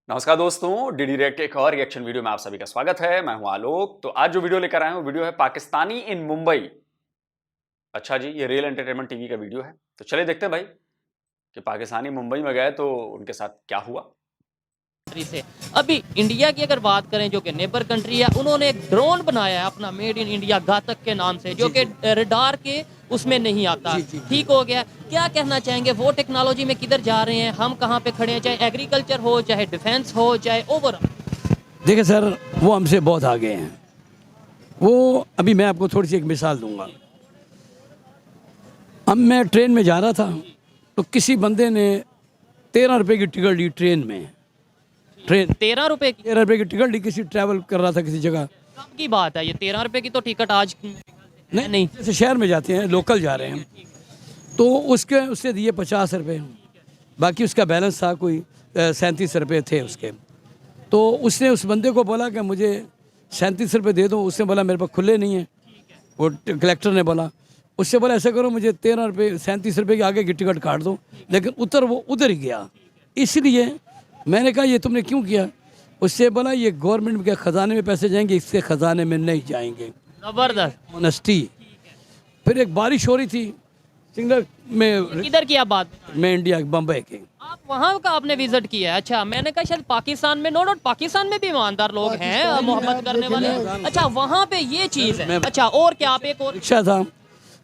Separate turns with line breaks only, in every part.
नमस्कार दोस्तों, DD react एक और रिएक्शन वीडियो में आप सभी का स्वागत है। मैं हूं आलोक। तो आज जो वीडियो लेकर आया हूं, वीडियो है पाकिस्तानी इन मुंबई। अच्छा जी, ये रियल एंटरटेनमेंट टीवी का वीडियो है। तो चलिए देखते हैं भाई कि पाकिस्तानी मुंबई में गए तो उनके साथ क्या हुआ।
से अभी इंडिया की अगर बात करें जो कि नेबर कंट्री है, उन्होंने एक ड्रोन बनाया है अपना मेड इन इंडिया घातक के नाम से, जो कि रडार के उसमें नहीं आता। ठीक हो गया। क्या कहना चाहेंगे, वो टेक्नोलॉजी में किधर जा रहे हैं, हम कहाँ पे खड़े हैं, चाहे एग्रीकल्चर हो, चाहे डिफेंस हो, चाहे ओवरऑल?
देखिए सर, वो हमसे बहुत आगे हैं। वो अभी मैं आपको थोड़ी सी एक मिसाल दूंगा। अब मैं ट्रेन में जा रहा था तो किसी बंदे ने 13 रुपए की टिकट ली ट्रेन में।
13 रुपए की?
13 रुपए की टिकट ली, किसी ट्रैवल कर रहा था किसी जगह।
कब की बात है ये? 13 रुपए की तो टिकट आज नहीं।
जैसे शहर में जाते हैं, लोकल जा रहे हैं, तो उससे दिए 50 रुपए। बाकी उसका बैलेंस था कोई 37 रुपए थे उसके। तो उसने उस बंदे को बोला कि मुझे 37 रुपये दे दो। उसने बोला मेरे पास खुले नहीं है। वो कलेक्टर ने बोला, उससे बोला ऐसा करो, मुझे 13 रुपये 37 रुपये के आगे की टिकट काट दो। लेकिन वो उधर ही गया। इसलिए मैंने कहा ये तुमने क्यों किया? उससे बोला ये गवर्नमेंट के ख़जाने में पैसे जाएंगे, इसके ख़जाने में नहीं जाएंगे।
जबरदस्त
ऑनेस्टी। फिर एक बारिश हो रही थी सिंगल में।
किधर की आप बात?
मैं इंडिया बम्बई के।
आप वहाँ का आपने विजिट किया है? अच्छा, मैंने कहा शायद पाकिस्तान में। नो डाउट पाकिस्तान में भी ईमानदार लोग हैं, मोहब्बत करने वाले। अच्छा, वहाँ पे ये चीज़ है। अच्छा, और क्या? आप एक और
रिक्शा था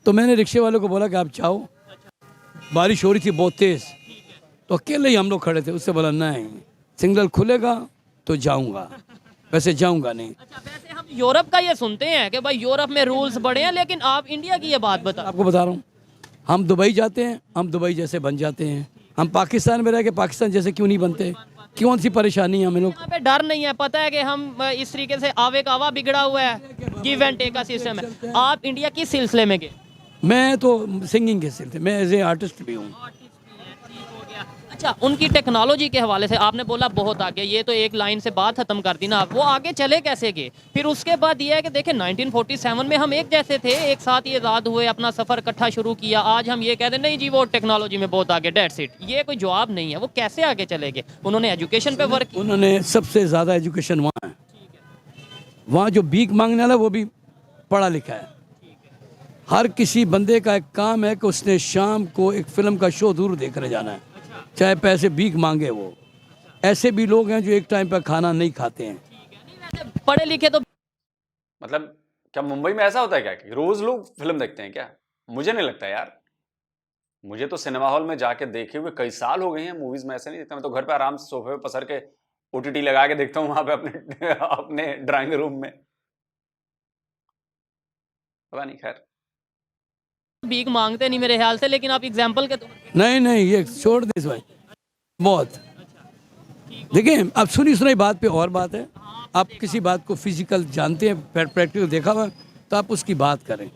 तो मैंने रिक्शे वाले को बोला कि आप जाओ। बारिश हो रही थी बहुत तेज़, तो अकेले ही हम लोग खड़े थे। उससे बोला नहीं, सिग्नल खुलेगा तो जाऊंगा, वैसे जाऊंगा नहीं।
अच्छा, वैसे हम यूरोप का ये सुनते हैं कि भाई यूरोप में रूल्स बड़े हैं, लेकिन आप इंडिया की ये बात बता।
आपको बता रहा हूँ, हम दुबई जाते हैं, हम दुबई जैसे बन जाते हैं। हम पाकिस्तान में रह के पाकिस्तान जैसे क्यों नहीं बनते? क्यों सी परेशानी है हमें लोग?
यहाँ पे डर नहीं है, पता है कि हम इस तरीके से आवे का आवा बिगड़ा हुआ है, गिव एंड टेक का सिस्टम है। आप इंडिया किस सिलसिले में गए?
मैं तो सिंगिंग के सिलसिले, मैं एज ए आर्टिस्ट भी हूँ।
अच्छा, उनकी टेक्नोलॉजी के हवाले से आपने बोला बहुत आगे, ये तो एक लाइन से बात खत्म कर दी ना। वो आगे चले कैसे गए? फिर उसके बाद ये है कि देखें 1947 में हम एक जैसे थे, एक साथ ये आज़ाद हुए, अपना सफ़र इकट्ठा शुरू किया। आज हम ये कहते नहीं जी वो टेक्नोलॉजी में बहुत आगे, डेट्स इट। ये कोई जवाब नहीं है। वो कैसे आगे चले गए? उन्होंने एजुकेशन पे वर्क किया।
उन्होंने सबसे ज़्यादा एजुकेशन वहाँ है। वहाँ जो भीख मांगने वाला वो भी पढ़ा लिखा है। हर किसी बंदे का एक काम है कि उसने शाम को एक फिल्म का शो जरूर देखने जाना है, चाहे पैसे भीख मांगे। वो ऐसे भी लोग हैं जो एक टाइम पर खाना नहीं खाते हैं।
पढ़े लिखे तो
मतलब क्या मुंबई में ऐसा होता है क्या कि रोज लोग फिल्म देखते हैं क्या? मुझे नहीं लगता यार। मुझे तो सिनेमा हॉल में जाके देखे हुए कई साल हो गए हैं। मूवीज में ऐसे नहीं देखता। मैं तो घर पे आराम से सोफे पे पसर के ओटीटी लगा के देखता हूँ वहां पे अपने अपने ड्राइंग रूम में। पता नहीं, खैर।
भीख मांगते नहीं मेरे ख्याल से, लेकिन आप एग्जाम्पल के
नहीं, ये छोड़ दे इस भाई। बहुत देखिए, अब सुनी सुनाई बात पे और बात है। आप किसी बात को फिजिकल जानते हैं, प्रैक्टिकल देखा हुआ, तो आप उसकी बात करें।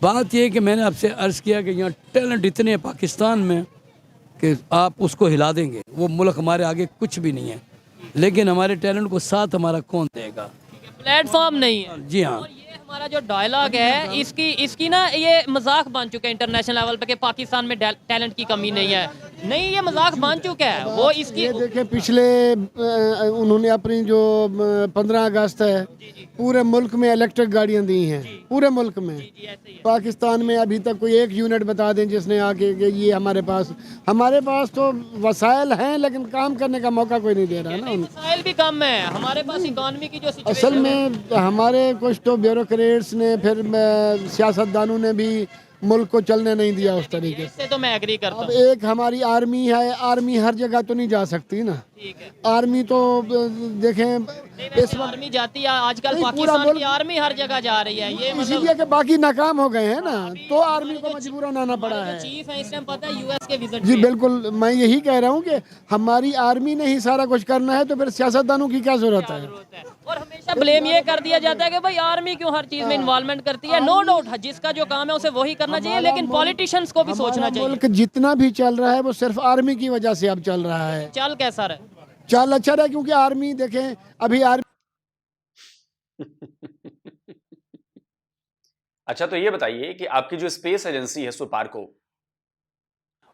बात यह है कि मैंने आपसे अर्ज़ किया कि यहाँ टैलेंट इतने हैं पाकिस्तान में कि आप उसको हिला देंगे। वो मुल्क हमारे आगे कुछ भी नहीं है, लेकिन हमारे टैलेंट को साथ हमारा कौन देगा?
प्लेटफॉर्म नहीं है।
जी हाँ।
और ये हमारा जो डायलॉग है, इसकी ना ये मजाक बन चुका है इंटरनेशनल लेवल पे कि पाकिस्तान में टैलेंट की कमी नहीं है। नहीं, ये मजाक बन चुका है। वो इसकी
ये देखे पिछले उन्होंने अपनी जो 15 अगस्त है, पूरे मुल्क में इलेक्ट्रिक गाड़ियां दी हैं, पूरे मुल्क में। पाकिस्तान में अभी तक कोई एक यूनिट बता दें जिसने आके कि ये हमारे पास तो वसाइल हैं, लेकिन काम करने का मौका कोई नहीं दे रहा ना।
मसाइल भी कम है हमारे पास। इकोनॉमी की जो
असल
सिचुएशन है,
में हमारे कुछ तो ब्यूरोक्रेट्स ने, फिर सियासतदानों ने भी मुल्क को चलने नहीं दिया उस तरीके से।
इससे तो मैं एग्री करता
अब
हूँ।
एक हमारी आर्मी है, आर्मी हर जगह तो नहीं जा सकती ना। आर्मी तो देखें इस वक्त
आर्मी जाती है आजकल,
नहीं, पूरा
पाकिस्तान
मुल्क
की आर्मी हर जगह जा रही है। ये मतलब
इसीलिए कि बाकी नाकाम हो गए हैं ना, तो आर्मी को मजबूरन आना पड़ा है।
चीफ है इस टाइम, पता है यूएस के विजिट
जी
पे।
बिल्कुल, मैं यही कह रहा हूँ कि हमारी आर्मी ने ही सारा कुछ करना है, तो फिर सियासतदानों की क्या जरूरत है?
और हमेशा ब्लेम ये कर दिया जाता है कि भाई आर्मी क्यों हर चीज में इन्वॉल्वमेंट करती है। नो डाउट जिसका जो काम है उसे वही करना चाहिए, लेकिन पॉलिटिशियंस को भी सोचना चाहिए।
मुल्क जितना भी चल रहा है वो सिर्फ आर्मी की वजह से अब चल रहा है।
चल कैसा रहे?
चल अच्छा रहा, क्योंकि आर्मी देखें अभी आर्मी
अच्छा, तो ये बताइए कि आपकी जो स्पेस एजेंसी है सुपार्को,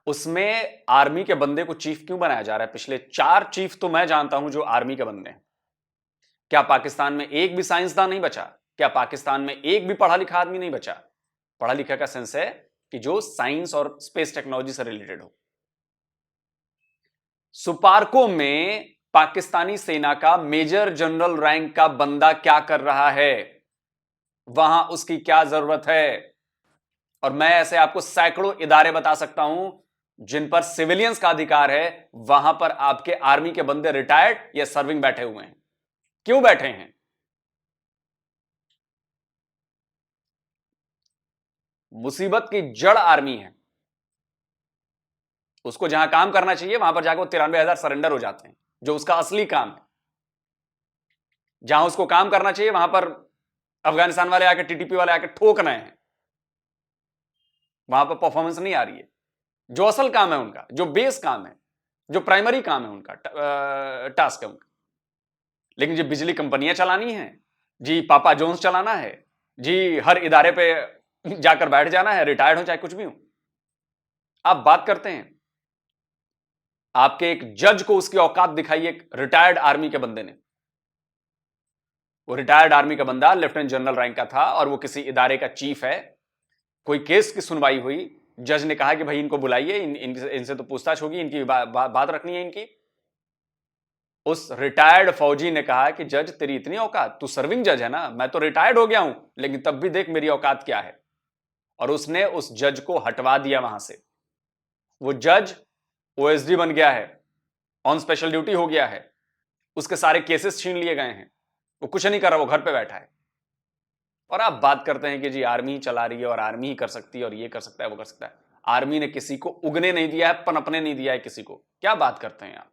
उसमें आर्मी के बंदे को चीफ क्यों बनाया जा रहा है? पिछले 4 चीफ तो मैं जानता हूं जो आर्मी के बंदे हैं। क्या पाकिस्तान में एक भी साइंसदान नहीं बचा? क्या पाकिस्तान में एक भी पढ़ा लिखा आदमी नहीं बचा? पढ़ा लिखा का सेंस है कि जो साइंस और स्पेस टेक्नोलॉजी से रिलेटेड हो। सुपार्को में पाकिस्तानी सेना का मेजर जनरल रैंक का बंदा क्या कर रहा है? वहां उसकी क्या जरूरत है? और मैं ऐसे आपको सैकड़ों इदारे बता सकता हूं जिन पर सिविलियंस का अधिकार है, वहां पर आपके आर्मी के बंदे रिटायर्ड या सर्विंग बैठे हुए हैं। क्यों बैठे हैं? मुसीबत की जड़ आर्मी है। उसको जहां काम करना चाहिए वहां पर जाकर वो 93,000 सरेंडर हो जाते हैं, जो उसका असली काम है। जहां उसको काम करना चाहिए वहां पर अफगानिस्तान वाले आके, टीटीपी वाले आके ठोक रहे हैं। वहां पर परफॉर्मेंस नहीं आ रही है। जो असल काम है उनका, जो बेस काम है, जो प्राइमरी काम है उनका, टास्क है उनका। लेकिन जो बिजली कंपनियां चलानी है जी, पापा जोन्स चलाना है जी, हर इदारे पे जाकर बैठ जाना है, रिटायर्ड हो चाहे कुछ भी हो। आप बात करते हैं, आपके एक जज को उसकी औकात दिखाई एक रिटायर्ड आर्मी के बंदे ने। वो रिटायर्ड आर्मी का बंदा लेफ्टिनेंट जनरल रैंक का था और वो किसी इदारे का चीफ है। कोई केस की सुनवाई हुई, जज ने कहा कि भाई इनको बुलाइए, इनसे तो पूछताछ होगी, इनकी बात रखनी है इनकी। उस रिटायर्ड फौजी ने कहा कि जज तेरी इतनी औकात, तू सर्विंग जज है ना, मैं तो रिटायर्ड हो गया हूं लेकिन तब भी देख मेरी औकात क्या है। और उसने उस जज को हटवा दिया वहां से। वो जज ओएसडी बन गया है, ऑन स्पेशल ड्यूटी हो गया है, उसके सारे केसेस छीन लिए गए हैं, वो कुछ नहीं कर रहा, वो घर पे बैठा है। और आप बात करते हैं कि जी आर्मी ही चला रही है और आर्मी ही कर सकती है और ये कर सकता है वो कर सकता है। आर्मी ने किसी को उगने नहीं दिया है, पनपने नहीं दिया है किसी को। क्या बात करते हैं आप?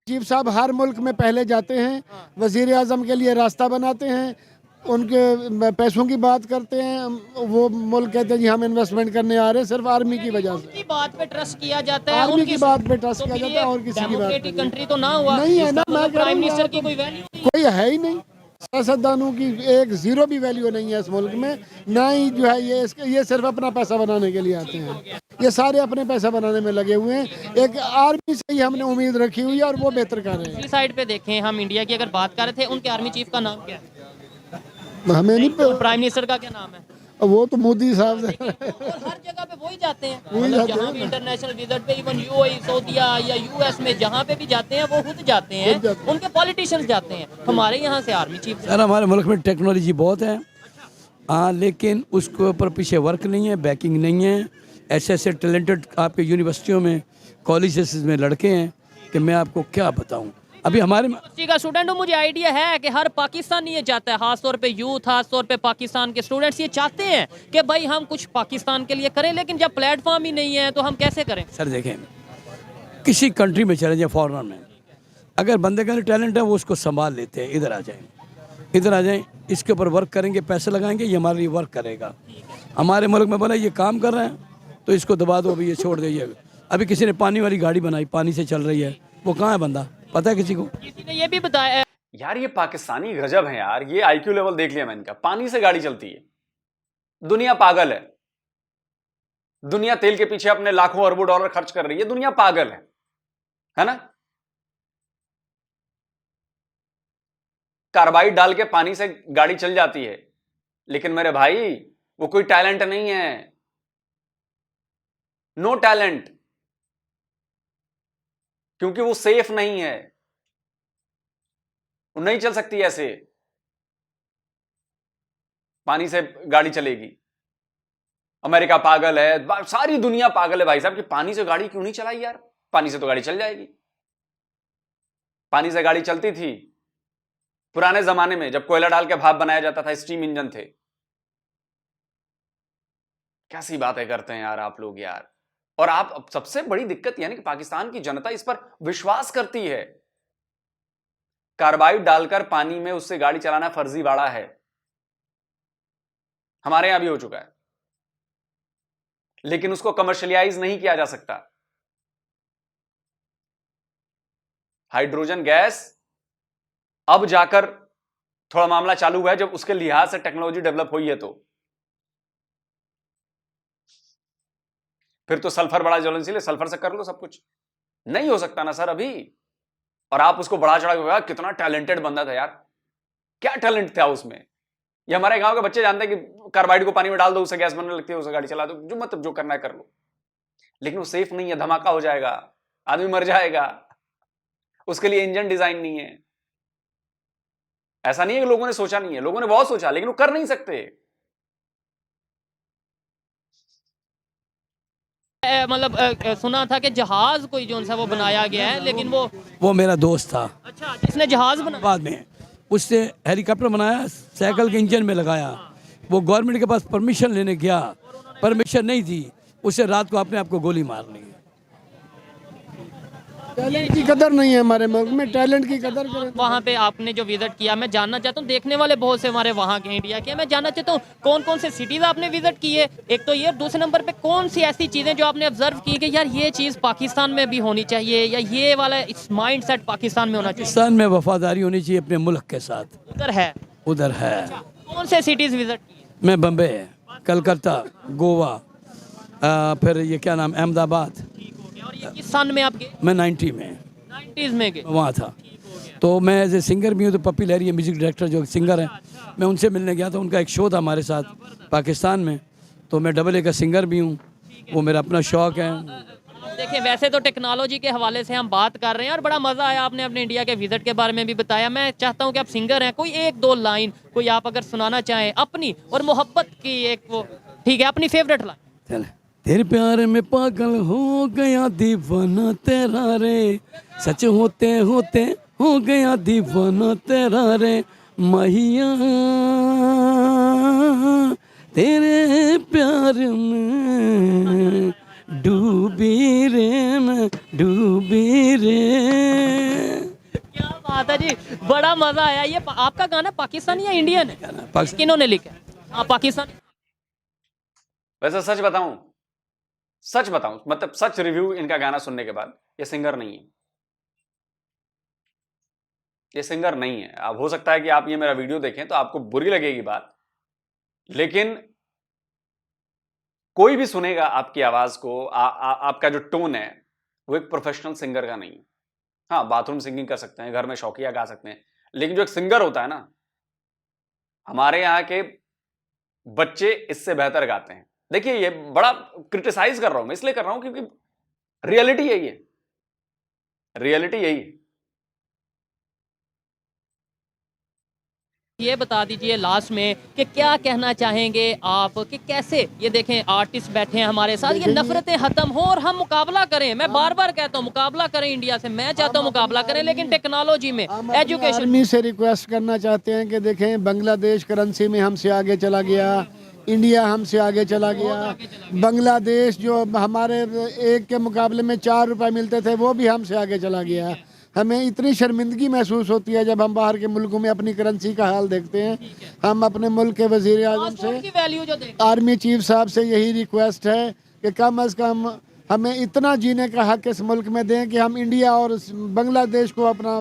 चीफ साहब हर मुल्क में पहले जाते हैं, वजीर आजम के लिए रास्ता बनाते हैं, उनके पैसों की बात करते हैं। वो मुल्क कहते हैं जी हम इन्वेस्टमेंट करने आ रहे हैं सिर्फ आर्मी की वजह से।
उनकी बात पे ट्रस्ट किया जाता है,
आर्मी की बात पे ट्रस्ट
तो
किया
फिर
जाता है
ये
और किसी की बात पे
डेमोक्रेटिक कंट्री तो ना हुआ,
नहीं है ना।
इसका
मैं
मतलब
कह रहा
प्राइम
हूँ
मिनिस्टर
यहाँ
की
तो
कोई वैल्यू नहीं।
कोई है ही नहीं। सियासतदानों की एक जीरो भी वैल्यू नहीं है इस मुल्क में। ना ही जो है ये सिर्फ अपना पैसा बनाने के लिए आते हैं। ये सारे अपने पैसा बनाने में लगे हुए हैं। एक आर्मी से ही हमने उम्मीद रखी हुई है और वो बेहतर कर रहे
दूसरी साइड पे देखें, हम इंडिया की अगर बात कर रहे थे, उनके आर्मी चीफ का नाम क्या है?
हैं। हमें नहीं
प्राइम मिनिस्टर का क्या नाम है?
वो तो मोदी साहब से
और हर जगह पे वही जाते हैं,
वही
मतलब
जाते
जहाँ
हैं
भी
ना।
इंटरनेशनल विजिट पे, इवन यूएई, सऊदीया या यूएस में जहाँ पे भी जाते हैं वो खुद जाते हैं,
खुद जाते हैं।
उनके पॉलिटिशियंस जाते हैं। हमारे यहाँ से आर्मी चीफ
सर हमारे मुल्क में टेक्नोलॉजी बहुत है, हाँ, लेकिन उसके ऊपर पीछे वर्क नहीं है, बैकिंग नहीं है। ऐसे ऐसे टैलेंटेड आपके यूनिवर्सिटियों में, कॉलेजेस में लड़के हैं कि मैं आपको क्या बताऊं। अभी हमारे
यूनिवर्सिटी का स्टूडेंट हूँ, मुझे आइडिया है कि हर पाकिस्तानी ये चाहता है, खासतौर पे यूथ, खासतौर पे पाकिस्तान के स्टूडेंट्स ये चाहते हैं कि भाई हम कुछ पाकिस्तान के लिए करें, लेकिन जब प्लेटफॉर्म ही नहीं है तो हम कैसे करें?
सर देखें, किसी कंट्री में चले जाए, फॉरेन में, अगर बंदे का टैलेंट है वो उसको संभाल लेते हैं। इधर आ जाएं, इधर आ जाएं, इसके ऊपर वर्क करेंगे, पैसे लगाएंगे, ये हमारे लिए वर्क करेगा। हमारे मुल्क में बोला ये काम कर रहे हैं तो इसको दबा दो, अभी ये छोड़ दीजिए। अभी किसी ने पानी वाली गाड़ी बनाई, पानी से चल रही है, वो कहाँ है बंदा, पता है किसी को?
किसी ने ये भी बताया
यार ये पाकिस्तानी गजब है यार। ये आईक्यू लेवल देख लिया मैंने, इनका पानी से गाड़ी चलती है। दुनिया पागल है। दुनिया तेल के पीछे अपने लाखों अरबों डॉलर खर्च कर रही है। दुनिया पागल है ना? कार्बाइड डाल के पानी से गाड़ी चल जाती है, लेकिन मेरे भाई वो कोई टैलेंट नहीं है। नो टैलेंट, क्योंकि वो सेफ नहीं है, वो नहीं चल सकती ऐसे। पानी से गाड़ी चलेगी। अमेरिका पागल है, सारी दुनिया पागल है भाई साहब कि पानी से गाड़ी क्यों नहीं चलाई यार। पानी से तो गाड़ी चल जाएगी। पानी से गाड़ी चलती थी पुराने जमाने में, जब कोयला डाल के भाप बनाया जाता था, स्टीम इंजन थे। कैसी बातें करते हैं यार आप लोग यार। और आप, सबसे बड़ी दिक्कत यानी कि पाकिस्तान की जनता इस पर विश्वास करती है। कार्बाइड डालकर पानी में उससे गाड़ी चलाना फर्जीवाड़ा है। हमारे यहां भी हो चुका है, लेकिन उसको कमर्शियलाइज नहीं किया जा सकता। हाइड्रोजन गैस अब जाकर थोड़ा मामला चालू हुआ है, जब उसके लिहाज से टेक्नोलॉजी डेवलप हुई है। तो फिर तो सल्फर बड़ा ज्वलनशील है, सल्फर से कर लो सब कुछ। नहीं हो सकता ना सर अभी। और आप उसको बढ़ा चढ़ा के, कितना टैलेंटेड बंदा था यार, क्या टैलेंट था उसमें। ये हमारे गांव के बच्चे जानते हैं कि कार्बाइड को पानी में डाल दो, उससे गैस बनने लगती है, उससे गाड़ी चला दो, जो मतलब जो करना है कर लो। लेकिन वो सेफ नहीं है, धमाका हो जाएगा, आदमी मर जाएगा, उसके लिए इंजन डिजाइन नहीं है। ऐसा नहीं है कि लोगों ने सोचा नहीं है, लोगों ने बहुत सोचा, लेकिन वो कर नहीं सकते।
मतलब सुना था कि जहाज कोई जो सा वो बनाया गया है, लेकिन
वो मेरा दोस्त था।
अच्छा, जिसने जहाज बनाया
बाद में उससे हेलीकॉप्टर बनाया, साइकिल के इंजन में लगाया। वो गवर्नमेंट के पास परमिशन लेने गया, परमिशन नहीं दी, उसे रात को अपने आप को गोली मार ली।
टैलेंट की कदर नहीं है हमारे मुल्क में, टैलेंट की कदर करें।
वहाँ पे आपने जो विजिट किया, मैं जानना चाहता हूँ, देखने वाले बहुत से हमारे वहाँ के इंडिया के, मैं जानना चाहता हूँ कौन कौन से सिटीज आपने विजिट किए, एक तो ये, दूसरे नंबर पे कौन सी ऐसी चीजें जो आपने ऑब्जर्व की कि यार ये चीज पाकिस्तान में भी होनी चाहिए, या ये वाला इस माइंड सेट पाकिस्तान में होना चाहिए।
पाकिस्तान में वफादारी होनी चाहिए अपने मुल्क के साथ,
उधर है,
उधर है।
कौन से सिटीज विजिट किए?
मैं बम्बे, कलकत्ता, गोवा, फिर ये क्या नाम, अहमदाबाद।
और ये किस सन में आप गए?
मैं 90 में
90s में गए।
वहाँ था। तो मैं एज ए सिंगर भी हूँ, तो पप्पी लहरी म्यूजिक डायरेक्टर जो सिंगर है, मैं उनसे मिलने गया था। उनका एक शो था हमारे साथ पाकिस्तान में, तो मैं डबल ए का सिंगर भी हूँ, वो मेरा अपना शौक है।
देखिए, वैसे तो टेक्नोलॉजी के हवाले से हम बात कर रहे हैं और बड़ा मज़ा आया, आपने अपने इंडिया के विजिट के बारे में भी बताया। मैं चाहता हूँ कि आप सिंगर हैं, कोई एक दो लाइन कोई आप अगर सुनाना चाहें अपनी और मोहब्बत की एक, वो ठीक है, अपनी फेवरेट लाइन।
चल तेरे प्यार में पागल हो गया दीवाना तेरा रे, सच होते होते हो गया दीवाना तेरा रे, मैया तेरे प्यार में डूबी रे, मैं डूबी रे।
क्या बात है जी, बड़ा मज़ा आया। ये आपका गाना पाकिस्तानी या इंडियन है? किन्होंने लिखा है? हाँ, पाकिस्तानी।
वैसे सच बताऊं, मतलब सच रिव्यू इनका गाना सुनने के बाद, ये सिंगर नहीं है, ये सिंगर नहीं है। अब हो सकता है कि आप ये मेरा वीडियो देखें तो आपको बुरी लगेगी बात, लेकिन कोई भी सुनेगा आपकी आवाज को, आपका जो टोन है, वो एक प्रोफेशनल सिंगर का नहीं है। हाँ, बाथरूम सिंगिंग कर सकते हैं, घर में शौकिया गा सकते हैं, लेकिन जो एक सिंगर होता है ना, हमारे यहाँ के बच्चे इससे बेहतर गाते हैं। देखिए, ये बड़ा क्रिटिसाइज कर रहा हूं मैं, इसलिए कर रहा हूं क्योंकि रियलिटी यही है, रियलिटी यही है।
ये बता दीजिए लास्ट में कि क्या कहना चाहेंगे आप, कि कैसे ये देखें आर्टिस्ट बैठे हैं हमारे साथ, ये नफरतें खत्म हो और हम मुकाबला करें। मैं बार बार कहता हूँ मुकाबला करें इंडिया से, मैं चाहता हूँ मुकाबला करें, लेकिन टेक्नोलॉजी में, एजुकेशन।
आर्मी से रिक्वेस्ट करना चाहते हैं कि देखें, बांग्लादेश करेंसी में हमसे आगे चला गया, इंडिया हमसे आगे चला गया। बांग्लादेश जो हमारे एक के मुकाबले में 4 रुपए मिलते थे, वो भी हमसे आगे चला गया। हमें इतनी शर्मिंदगी महसूस होती है जब हम बाहर के मुल्कों में अपनी करेंसी का हाल देखते हैं। हम अपने मुल्क के वज़ीर आज़म से, आर्मी चीफ साहब से यही रिक्वेस्ट है कि कम अज़ कम हमें इतना जीने का हक इस मुल्क में दें कि हम इंडिया और बांग्लादेश को अपना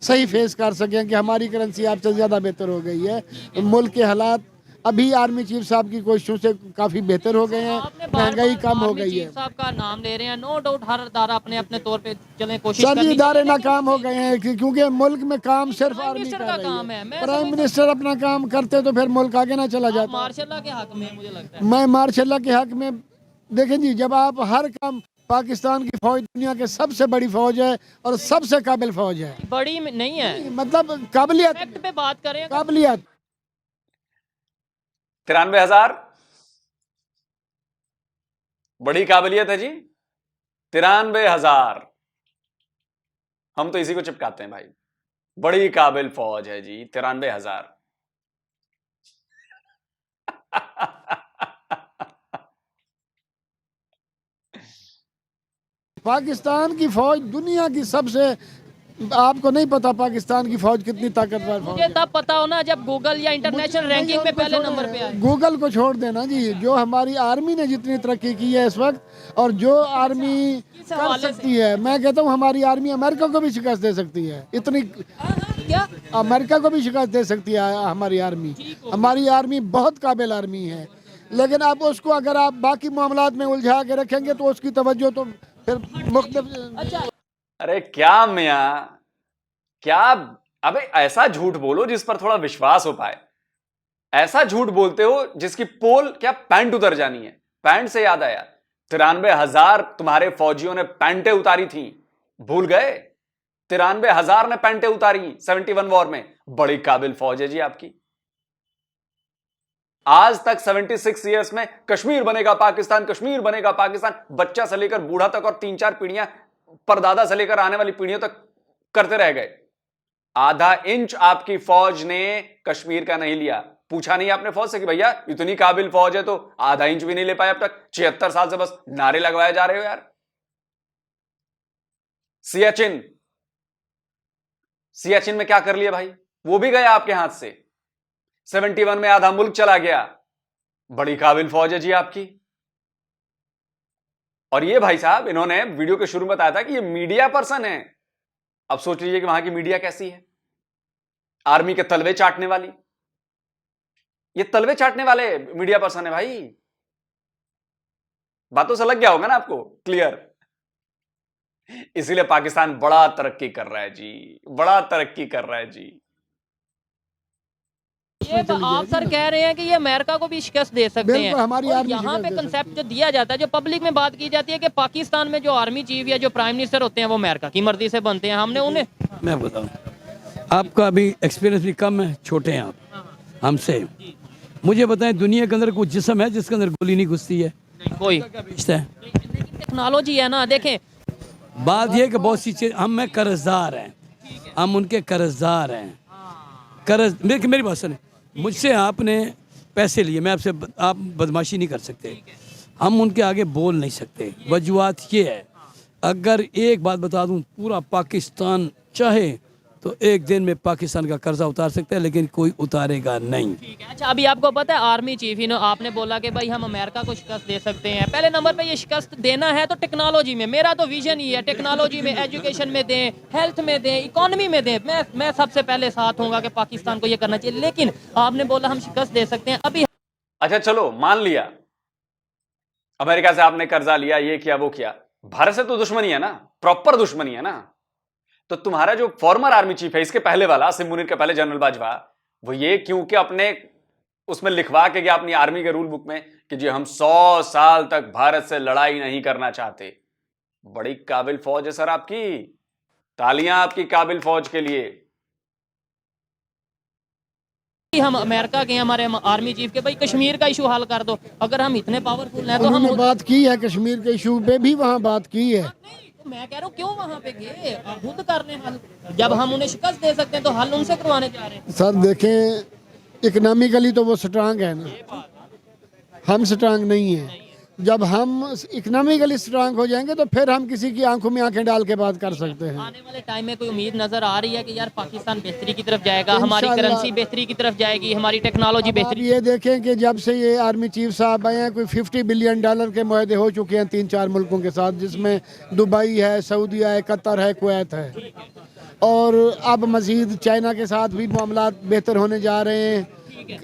सही फेस कर सकें कि हमारी करेंसी आपसे ज़्यादा बेहतर हो गई है। मुल्क के हालात अभी आर्मी चीफ साहब की कोशिशों से काफ़ी बेहतर हो गए हैं, महंगाई कम हो गई है।
साहब का नाम ले रहे हैं, नो डाउट हर अदारा अपने अपने तौर पे चलें, कोशिश
सभी इदारे नाकाम हो गए हैं क्योंकि मुल्क में काम सिर्फ आर्मी
मिनिस्टर
कर
का
रही
काम है। मैं
प्राइम मिनिस्टर अपना काम करते तो फिर मुल्क आगे ना चला जाता।
मार्शल के हक में मुझे लगता है,
मैं मार्शल के हक में, देखें जी, जब आप हर काम, पाकिस्तान की फौज दुनिया के सबसे बड़ी फौज है और सबसे काबिल फौज है,
बड़ी नहीं है,
मतलब काबिलियत
फैक्ट पे बात करें,
काबिलियत।
93,000 बड़ी काबिलियत है जी, 93,000। हम तो इसी को चिपकाते हैं भाई, बड़ी काबिल फौज है जी 93,000।
पाकिस्तान की फौज दुनिया की सबसे, आपको नहीं पता पाकिस्तान की फौज कितनी ताकतवर फौज
मुझे
है।
तब पता हो ना जब गूगल या इंटरनेशनल रैंकिंग में पहले नंबर पे आए।
गूगल को छोड़ देना जी, जो हमारी आर्मी ने जितनी तरक्की की है इस वक्त और जो आर्मी कर सकती है, मैं कहता हूँ हमारी आर्मी अमेरिका को भी शिकस्त दे सकती है। इतनी
क्या
अमेरिका को भी शिकस्त दे सकती है हमारी आर्मी। हमारी आर्मी बहुत काबिल आर्मी है। लेकिन आप उसको अगर आप बाकी मामलात में उलझा के रखेंगे तो उसकी तवज्जो तो फिर मुख्तलिफ।
अच्छा
अरे क्या मियाँ, क्या, अबे ऐसा झूठ बोलो जिस पर थोड़ा विश्वास हो पाए। ऐसा झूठ बोलते हो जिसकी पोल क्या पैंट उतर जानी है। पैंट से याद आया, 93,000 तुम्हारे फौजियों ने पैंटें उतारी थी, भूल गए? 93,000 ने पैंटें उतारी 71 वॉर में। बड़ी काबिल फौज है जी आपकी। आज तक 76 ईयर्स में कश्मीर बनेगा पाकिस्तान, कश्मीर बनेगा पाकिस्तान, बच्चा से लेकर बूढ़ा तक और 3-4 पीढ़ियां, परदादा से लेकर आने वाली पीढ़ियों तक करते रह गए। आधा इंच आपकी फौज ने कश्मीर का नहीं लिया। पूछा नहीं आपने फौज से कि भैया इतनी काबिल फौज है तो आधा इंच भी नहीं ले पाए अब तक? 76 साल से बस नारे लगवाए जा रहे हो यार। सियाचिन, सियाचिन में क्या कर लिया भाई? वो भी गया आपके हाथ से। 71 में आधा मुल्क चला गया। बड़ी काबिल फौज है जी आपकी। और ये भाई साहब, इन्होंने वीडियो के शुरू में बताया था कि ये मीडिया पर्सन है। अब सोच लीजिए कि वहां की मीडिया कैसी है। आर्मी के तलवे चाटने वाली, ये तलवे चाटने वाले मीडिया पर्सन है भाई। बातों से लग गया होगा ना आपको क्लियर। इसीलिए पाकिस्तान बड़ा तरक्की कर रहा है जी, बड़ा तरक्की कर रहा है जी।
ये तो आप सर कह रहे हैं कि ये अमेरिका को भी शिकस्त दे सकते हैं।
बिल्कुल, हमारी
और
आर्मी
यहाँ पे
शिकस्त दे
कंसेप्ट जो दिया जाता है, जो पब्लिक में बात की जाती है कि पाकिस्तान में जो आर्मी चीफ या जो प्राइम मिनिस्टर होते हैं वो अमेरिका की मर्जी से बनते हैं। हमने उन्हें,
मैं बताऊं, आपका अभी एक्सपीरियंस भी कम है, छोटे हैं आप हमसे। मुझे बताएं, दुनिया के अंदर कोई जिस्म है जिसके अंदर गोली नहीं घुसती है?
कोई
घुसता है?
लेकिन टेक्नोलॉजी है ना, देखें
बात यह कि बहुत सी चीज, हम में कर्जदार हैं, हम उनके कर्जदार हैं। कर्ज, मेरी बात सुने, मुझसे आपने पैसे लिए, मैं आपसे, आप बदमाशी नहीं कर सकते, हम उनके आगे बोल नहीं सकते। वजूहत ये है, अगर एक बात बता दूं, पूरा पाकिस्तान चाहे तो एक दिन में पाकिस्तान का कर्जा उतार सकता है, लेकिन कोई उतारेगा नहीं।
ठीक है। अच्छा, अभी आपको पता है आर्मी चीफ ही आपने बोला कि भाई हम अमेरिका को शिकस्त दे सकते हैं। पहले नंबर पे ये शिकस्त देना है तो टेक्नोलॉजी में, मेरा तो विजन ही है, टेक्नोलॉजी में, एजुकेशन में दें, हेल्थ में दें, इकोनॉमी में दें। मैं सबसे पहले साथ होऊंगा कि पाकिस्तान को ये करना चाहिए। लेकिन आपने बोला हम शिकस्त दे सकते हैं अभी।
अच्छा चलो मान लिया, अमेरिका से आपने कर्जा लिया, ये किया वो किया, भारत से तो दुश्मनी है ना, प्रॉपर दुश्मनी है ना। तो तुम्हारा जो फॉर्मर आर्मी चीफ है, इसके पहले वाला, आसिम मुनीर के पहले जनरल बाजवा, वो ये क्योंकि अपने उसमें लिखवा के गया अपनी आर्मी के रूल बुक में कि जी हम 100 साल तक भारत से लड़ाई नहीं करना चाहते। बड़ी काबिल फौज है सर आपकी, तालियां आपकी काबिल फौज के लिए।
हम अमेरिका के, हमारे आर्मी चीफ के, भाई कश्मीर का इशू हल कर दो। अगर हम इतने पावरफुल हैं तो हम,
उन्होंने बात की है कश्मीर के इशू पे भी, वहाँ बात की है।
तो मैं कह रहा हूँ क्यों वहाँ पे गए, खुद कर लें हल। जब हम उन्हें शिकस्त दे सकते हैं तो हल उनसे करवाने जा रहे हैं।
सर देखें, इकनॉमिकली तो वो स्ट्रांग है ना, हम स्ट्रांग नहीं हैं। जब हम इकनॉमिकली स्ट्रांग हो जाएंगे तो फिर हम किसी की आंखों में आंखें डाल के बात कर सकते हैं।
आने वाले टाइम में कोई उम्मीद नजर आ रही है कि यार पाकिस्तान बेहतरी की तरफ जाएगा, हमारी
इंशाल्लाह।
करेंसी बेहतरी की तरफ जाएगी, हमारी टेक्नोलॉजी
आप
बेहतरी।
ये देखें कि जब से ये आर्मी चीफ साहब आए हैं, कोई $50 बिलियन के मुआहदे हो चुके हैं 3-4 मुल्कों के साथ, जिसमें दुबई है, सऊदीया है, कतर है, कुवैत है, और अब मजीद चाइना के साथ भी मामला बेहतर होने जा रहे हैं।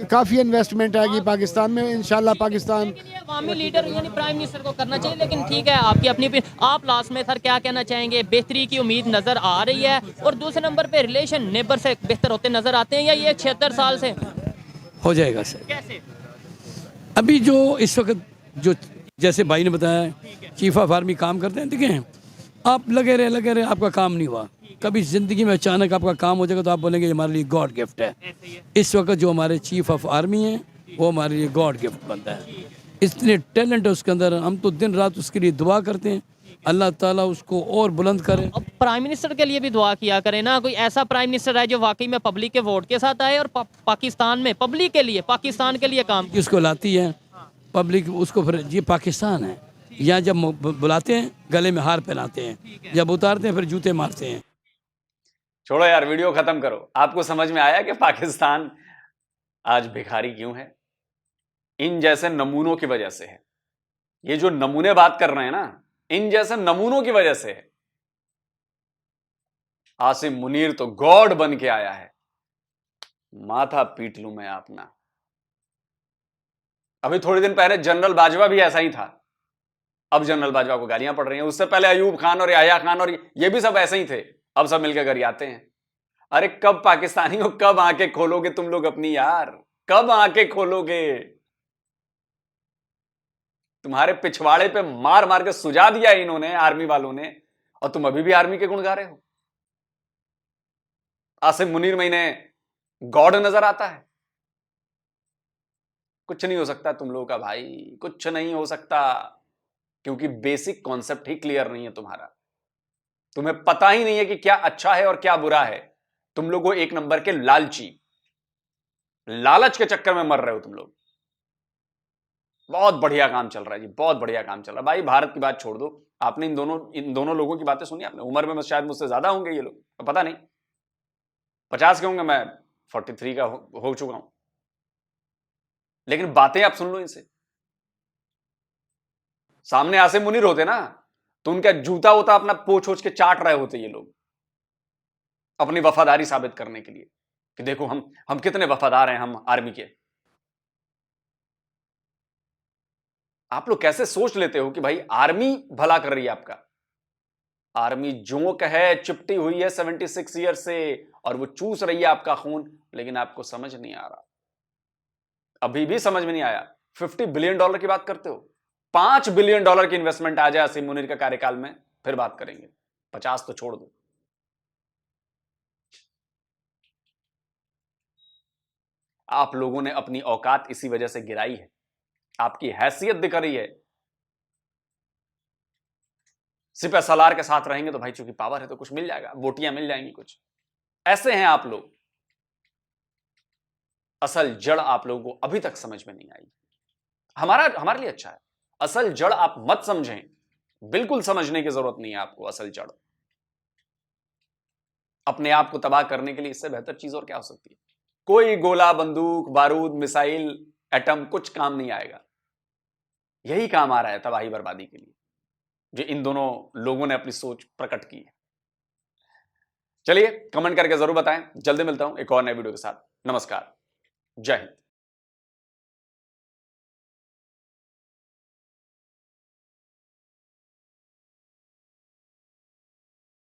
काफ़ी इन्वेस्टमेंट आएगी पाकिस्तान में, इंशाल्लाह पाकिस्तान।
लेकिन ये अवामी लीडर यानी प्राइम मिनिस्टर को करना चाहिए। लेकिन ठीक है, आपकी अपनी आप लास्ट में सर क्या कहना चाहेंगे? बेहतरी की उम्मीद नजर आ रही है, और दूसरे नंबर पे रिलेशन नेबर से बेहतर होते नजर आते हैं, या ये 76 साल से
हो जाएगा सर।
कैसे?
अभी जो इस वक्त जो, जैसे भाई ने बताया, चीफ ऑफ आर्मी काम करते हैं, देखें आप लगे रहे, आपका काम नहीं हुआ। कभी ज़िंदगी में अचानक आपका काम हो जाएगा तो आप बोलेंगे ये हमारे लिए गॉड गिफ्ट है। इस वक्त जो हमारे चीफ ऑफ आर्मी हैं वो हमारे लिए गॉड गिफ्ट बनता है। इतने टैलेंट है उसके अंदर, हम तो दिन रात उसके लिए दुआ करते हैं, अल्लाह ताला उसको और बुलंद करे।
अब प्राइम मिनिस्टर के लिए भी दुआ किया करें ना, कोई ऐसा प्राइम मिनिस्टर है जो वाकई में पब्लिक के वोट के साथ आए और पाकिस्तान में पब्लिक के लिए, पाकिस्तान के लिए काम।
उसको लाती है पब्लिक, उसको फिर ये पाकिस्तान है, यहाँ जब बुलाते हैं गले में हार पहनाते हैं, जब उतारते हैं फिर जूते मारते हैं।
छोड़ो यार, वीडियो खत्म करो। आपको समझ में आया कि पाकिस्तान आज भिखारी क्यों है? इन जैसे नमूनों की वजह से है। ये जो नमूने बात कर रहे हैं ना, इन जैसे नमूनों की वजह से है। आसिम मुनीर तो गॉड बन के आया है, माथा पीट लूं मैं अपना। अभी थोड़े दिन पहले जनरल बाजवा भी ऐसा ही था, अब जनरल बाजवा को गालियां पड़ रही हैं। उससे पहले अयूब खान और याह्या खान और ये भी सब ऐसे ही थे, अब सब मिलकर घर आते हैं। अरे कब पाकिस्तानियों, कब आंखें खोलोगे तुम लोग अपनी यार, कब आंखें खोलोगे? तुम्हारे पिछवाड़े पे मार मार के सुझा दिया इन्होंने, आर्मी वालों ने, और तुम अभी भी आर्मी के गुण गा रहे हो। आसिम मुनीर में इन्हें गॉड नजर आता है। कुछ नहीं हो सकता तुम लोगों का भाई, कुछ नहीं हो सकता, क्योंकि बेसिक कॉन्सेप्ट ही क्लियर नहीं है तुम्हारा। तुम्हें पता ही नहीं है कि क्या अच्छा है और क्या बुरा है। तुम लोग एक नंबर के लालची, लालच के चक्कर में मर रहे हो तुम लोग। बहुत बढ़िया काम चल रहा है जी, बहुत बढ़िया काम चल रहा है भाई। भारत की बात छोड़ दो, आपने इन दोनों लोगों की बातें सुनी आपने? उम्र में शायद मुझसे ज्यादा होंगे ये लोग, पता नहीं 50 के होंगे, मैं 43 का हो चुका हूं, लेकिन बातें आप सुन लो इनसे। सामने आसिम मुनीर होते ना तो उनका जूता होता अपना पोछ के चाट रहे होते ये लोग, अपनी वफादारी साबित करने के लिए कि देखो हम कितने वफादार हैं, हम आर्मी के। आप लोग कैसे सोच लेते हो कि भाई आर्मी भला कर रही है आपका? आर्मी जोंक है, चिपटी हुई है 76 ईयर से, और वो चूस रही है आपका खून, लेकिन आपको समझ नहीं आ रहा, अभी भी समझ में नहीं आया। $50 बिलियन की बात करते हो, $5 बिलियन की इन्वेस्टमेंट आ जाए आसिम मुनीर का कार्यकाल में, फिर बात करेंगे। 50 तो छोड़ दो। आप लोगों ने अपनी औकात इसी वजह से गिराई है, आपकी हैसियत दिख रही है। सिपह सलार के साथ रहेंगे तो भाई चूंकि पावर है तो कुछ मिल जाएगा, बोटियां मिल जाएंगी कुछ। ऐसे हैं आप लोग। असल जड़ आप लोगों को अभी तक समझ में नहीं आई। हमारे लिए अच्छा है, असल जड़ आप मत समझें, बिल्कुल समझने की जरूरत नहीं है आपको असल जड़। अपने आप को तबाह करने के लिए इससे बेहतर चीज और क्या हो सकती है? कोई गोला, बंदूक, बारूद, मिसाइल, एटम कुछ काम नहीं आएगा। यही काम आ रहा है तबाही बर्बादी के लिए, जो इन दोनों लोगों ने अपनी सोच प्रकट की है। चलिए कमेंट करके जरूर बताएं। जल्दी मिलता हूं एक और नए वीडियो के साथ। नमस्कार, जय हिंद।